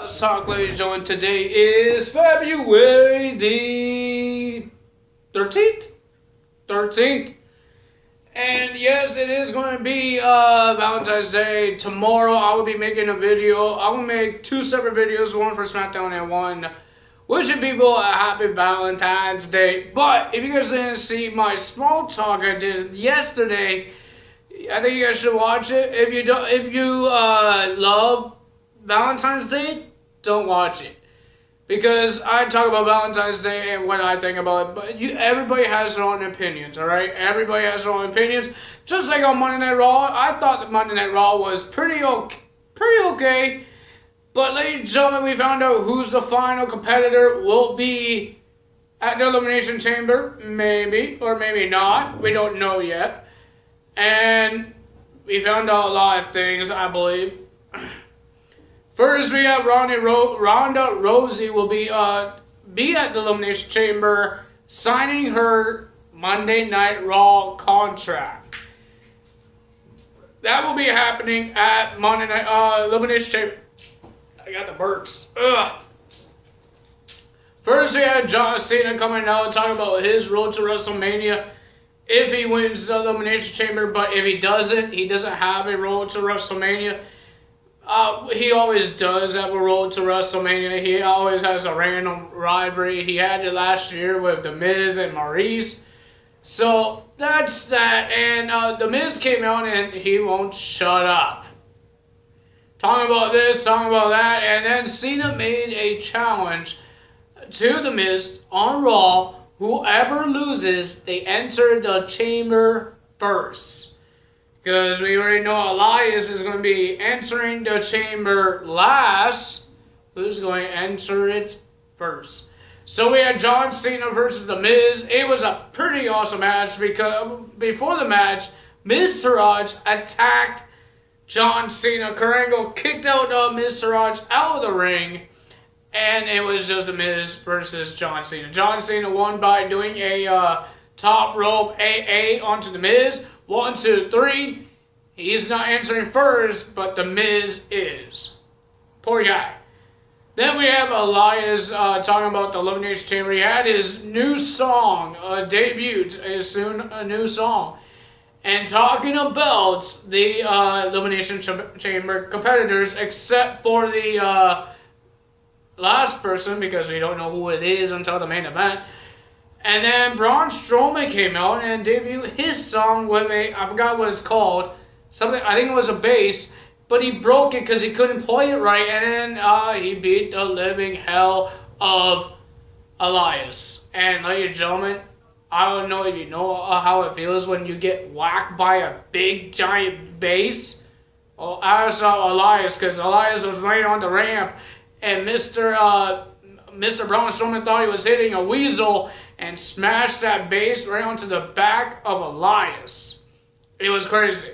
Let's talk, ladies and gentlemen. Today is February the 13th? 13th. And yes, it is going to be Valentine's Day. Tomorrow I will be making a video. I will make two separate videos, one for SmackDown and one wishing people a happy Valentine's Day. But if you guys didn't see my small talk I did yesterday, I think you guys should watch it. If you love Valentine's Day, don't watch it, because I talk about Valentine's Day and what I think about it. But everybody has their own opinions, all right? Everybody has their own opinions. Just like on Monday Night Raw, I thought that Monday Night Raw was pretty okay. But ladies and gentlemen, we found out who's the final competitor will be at the Elimination Chamber. Maybe or maybe not. We don't know yet. And we found out a lot of things, I believe. First, we have Ronda Rousey will be at the Elimination Chamber signing her Monday Night Raw contract. That will be happening at Monday Night Elimination Chamber. I got the burps. Ugh. First, we have John Cena coming out talking about his road to WrestleMania. If he wins the Elimination Chamber, but if he doesn't have a road to WrestleMania. He always does have a road to WrestleMania. He always has a random rivalry. He had it last year with The Miz and Maurice. So that's that. And The Miz came out and he won't shut up. Talking about this, talking about that. And then Cena made a challenge to The Miz on Raw. Whoever loses, they enter the chamber first. Because we already know Elias is going to be entering the chamber last. Who's going to enter it first? So we had John Cena versus The Miz. It was a pretty awesome match because before the match, Miz Taraj attacked John Cena. Kurt Angle kicked out Miz Taraj out of the ring. And it was just The Miz versus John Cena. John Cena won by doing a top rope AA onto The Miz. 1, 2, 3. He's not answering first, but The Miz is. Poor guy. Then we have Elias talking about the Elimination Chamber. He had his new song debuted, a new song. And talking about the Elimination Chamber competitors, except for the last person, because we don't know who it is until the main event. And then Braun Strowman came out and debuted his song with I forgot what it's called. Something, I think it was a bass, but he broke it because he couldn't play it right, and then he beat the living hell of Elias. And ladies and gentlemen, I don't know if you know how it feels when you get whacked by a big giant bass. Well, I saw Elias because Elias was laying on the ramp, and Mr. Braun Strowman thought he was hitting a weasel and smashed that bass right onto the back of Elias. It was crazy.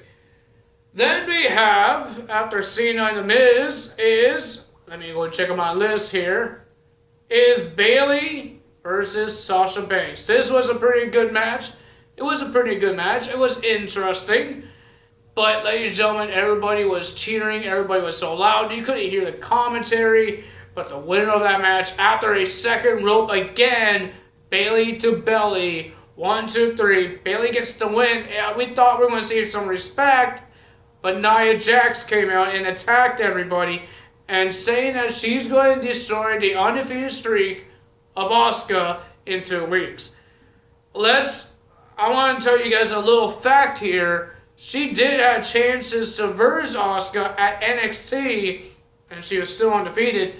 Then we have, after Cena and The Miz, let me go check on my list here, is Bayley versus Sasha Banks. This was a pretty good match. It was a pretty good match. It was interesting. But, ladies and gentlemen, everybody was cheering. Everybody was so loud. You couldn't hear the commentary. But the winner of that match, after a second rope again, Bayley to belly. 1, 2, 3. Bayley gets the win. We thought we were going to see some respect. But Nia Jax came out and attacked everybody. And saying that she's going to destroy the undefeated streak of Asuka in 2 weeks. I want to tell you guys a little fact here. She did have chances to verse Asuka at NXT. And she was still undefeated.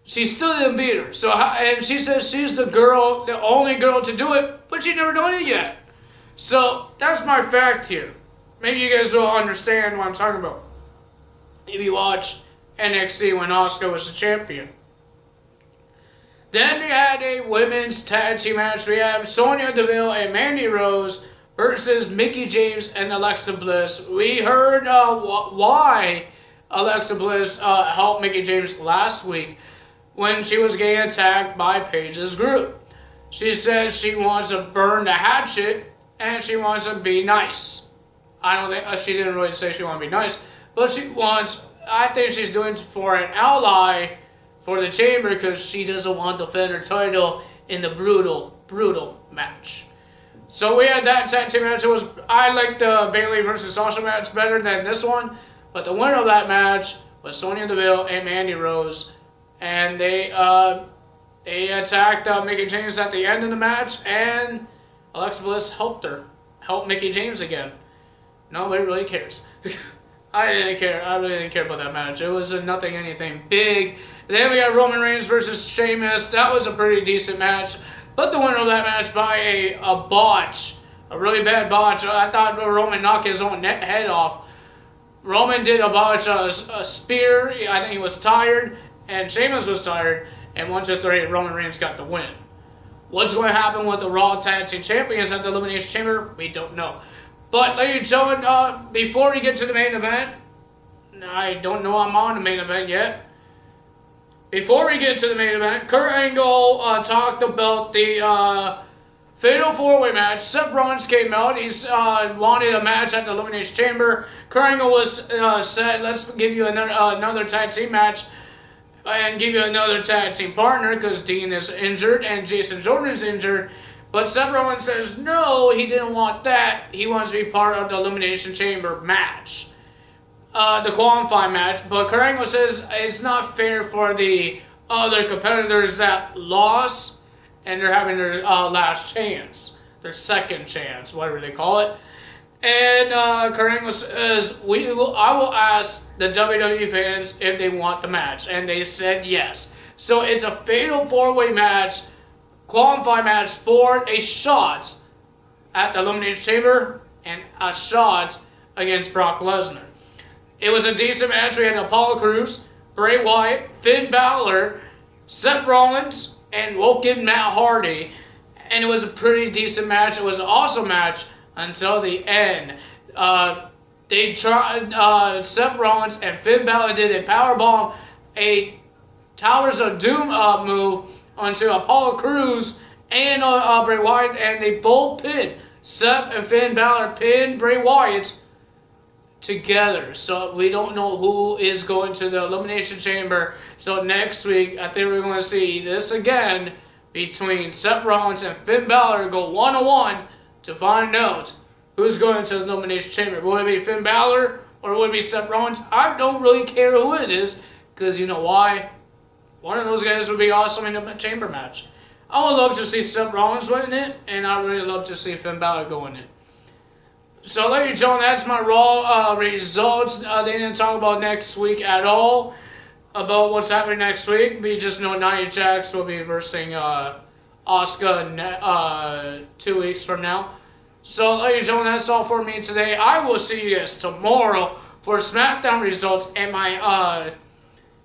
She still didn't beat her. And she says she's the only girl to do it, but she never done it yet. So that's my fact here. Maybe you guys will understand what I'm talking about if you watch NXT when Asuka was the champion. Then we had a women's tag team match. We have Sonya Deville and Mandy Rose versus Mickie James and Alexa Bliss. We heard why Alexa Bliss helped Mickie James last week when she was getting attacked by Paige's group. She says she wants to burn the hatchet and she wants to be nice. I don't think she didn't really say she wants to be nice, but I think she's doing it for an ally for the chamber because she doesn't want to defend her title in the brutal match. So we had that tag team match. I liked the Bayley versus Sasha match better than this one, but the winner of that match was Sonya Deville and Mandy Rose, and they attacked Mickie James at the end of the match, and Alexa Bliss helped Mickie James again. Nobody really cares. I didn't care. I really didn't care about that match. It was nothing, anything big. Then we got Roman Reigns versus Sheamus. That was a pretty decent match. But the winner of that match by a botch. A really bad botch. I thought Roman knocked his own head off. Roman did a botch, a spear. I think he was tired. And Sheamus was tired. And 1, 2, 3, Roman Reigns got the win. What's going to happen with the Raw Tag Team Champions at the Elimination Chamber? We don't know. But, ladies and gentlemen, before we get to the main event, I don't know I'm on the main event yet. Before we get to the main event, Kurt Angle talked about the Fatal 4-Way match. Seth Rollins came out. He's wanted a match at the Elimination Chamber. Kurt Angle was said, let's give you another tag team match and give you another tag team partner because Dean is injured and Jason Jordan is injured. But Seth Rollins says no, he didn't want that. He wants to be part of the Elimination Chamber match. The qualifying match. But Kurt Angle says it's not fair for the other competitors that lost and they're having their last chance. Their second chance, whatever they call it. And Kurt Angle says, I will ask the WWE fans if they want the match. And they said yes. So it's a Fatal 4-Way match. Qualifying match for a shot at the Elimination Chamber and a shot against Brock Lesnar. It was a decent match. We had Apollo Crews, Bray Wyatt, Finn Balor, Seth Rollins, and Woken Matt Hardy. And it was a pretty decent match. It was an awesome match until the end. They tried, Seth Rollins and Finn Balor did a powerbomb, a Towers of Doom move onto Apollo Crews and Bray Wyatt, and they both pinned. Seth and Finn Balor pinned Bray Wyatt together. So we don't know who is going to the Elimination Chamber. So next week, I think we're going to see this again between Seth Rollins and Finn Balor go one-on-one to find out who's going to the Elimination Chamber. Will it be Finn Balor or will it be Seth Rollins? I don't really care who it is because you know why? One of those guys would be awesome in a chamber match. I would love to see Seth Rollins win it, and I really love to see Finn Balor go in it. So, ladies and gentlemen, that's my Raw results. They didn't talk about next week at all, about what's happening next week. We just know Nia Jax will be versing Asuka 2 weeks from now. So, ladies and gentlemen, that's all for me today. I will see you guys tomorrow for SmackDown results and my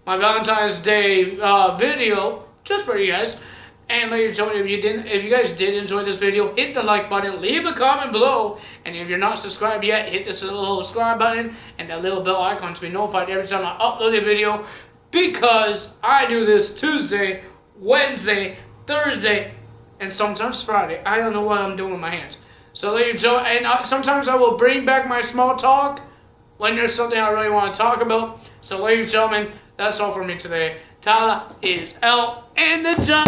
Valentine's Day video, just for you guys. And ladies and gentlemen, if you guys did enjoy this video, hit the like button, leave a comment below, and if you're not subscribed yet, hit this little subscribe button and that little bell icon to be notified every time I upload a video, because I do this Tuesday, Wednesday, Thursday, and sometimes Friday. I don't know what I'm doing with my hands. So ladies and gentlemen, and sometimes I will bring back my small talk when there's something I really want to talk about. So ladies and gentlemen, that's all for me today. Tyler is out and the jump.